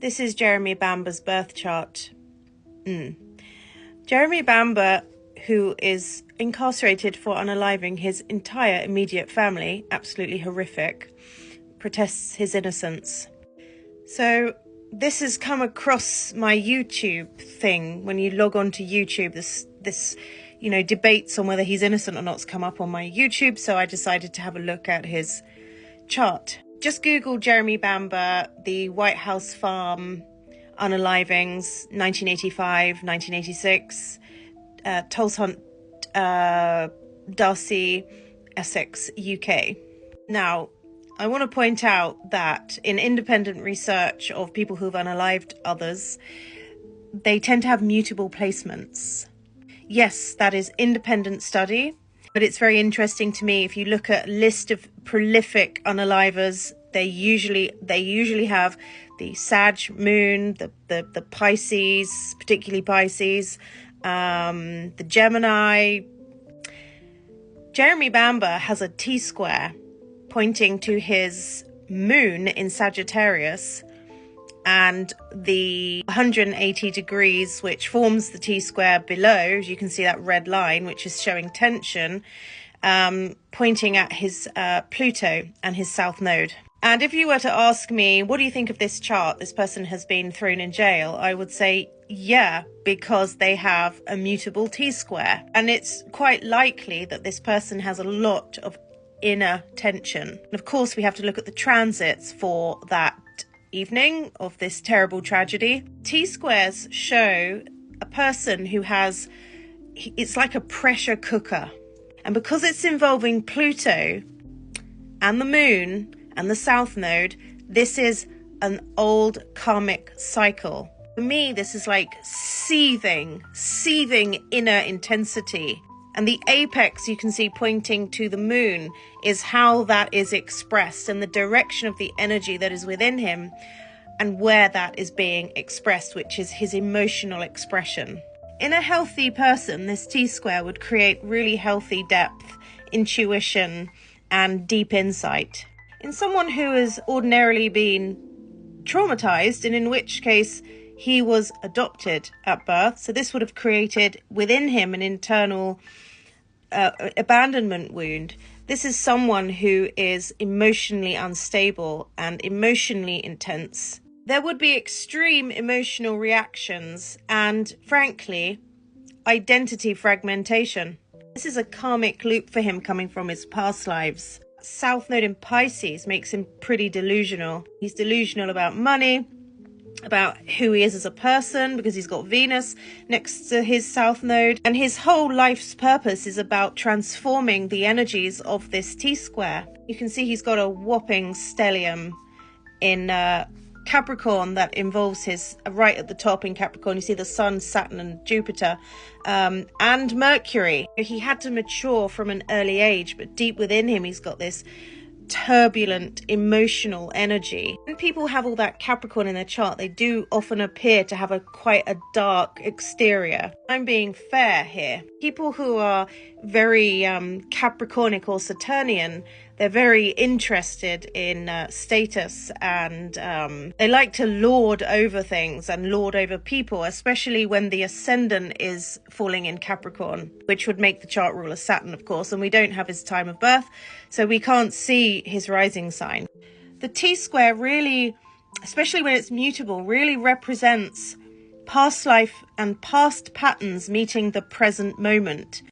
This is Jeremy Bamber's birth chart. Jeremy Bamber, who is incarcerated for unaliving his entire immediate family, absolutely horrific, protests his innocence. So this has come across my YouTube thing. When you log on to YouTube, this debates on whether he's innocent or not's come up on my YouTube, so I decided to have a look at his chart. Just Google Jeremy Bamber, the White House Farm, unalivings, 1985, 1986, Tolleshunt D'Arcy, Essex, UK. Now, I want to point out that in independent research of people who've unalived others, they tend to have mutable placements. Yes, that is independent study, but it's very interesting to me. If you look at a list of prolific unalivers, they usually have the Sag moon, the Pisces, particularly Pisces, the Gemini. Jeremy Bamber has a T-square pointing to his moon in Sagittarius, and the 180 degrees which forms the T-square below, as you can see that red line which is showing tension, pointing at his Pluto and his south node. And if you were to ask me, what do you think of this chart? This person has been thrown in jail. I would say, yeah, because they have a mutable T-square. And it's quite likely that this person has a lot of inner tension. And of course, we have to look at the transits for that evening of this terrible tragedy. T-squares show a person who has, it's like a pressure cooker. And because it's involving Pluto and the moon and the south node, this is an old karmic cycle. For me, this is like seething inner intensity. And the apex you can see pointing to the moon is how that is expressed and the direction of the energy that is within him and where that is being expressed, which is his emotional expression. In a healthy person, this T-square would create really healthy depth, intuition, and deep insight. In someone who has ordinarily been traumatized, and in which case he was adopted at birth, so this would have created within him an internal abandonment wound. This is someone who is emotionally unstable and emotionally intense. There would be extreme emotional reactions and, frankly, identity fragmentation. This is a karmic loop for him coming from his past lives. South node in Pisces makes him pretty delusional. He's delusional about money, about who he is as a person, because he's got Venus next to his south node, and his whole life's purpose is about transforming the energies of this T-square. You can see he's got a whopping stellium in Capricorn that involves his right at the top in Capricorn. You see the Sun, Saturn and Jupiter, and Mercury. He had to mature from an early age, but deep within him he's got this turbulent emotional energy. When people have all that Capricorn in their chart, they do often appear to have quite a dark exterior. I'm being fair here. People who are very Capricornic or Saturnian, they're very interested in status, and they like to lord over things and lord over people, especially when the ascendant is falling in Capricorn, which would make the chart ruler Saturn, of course, and we don't have his time of birth, so we can't see his rising sign. The T-square really, especially when it's mutable, really represents past life and past patterns meeting the present moment.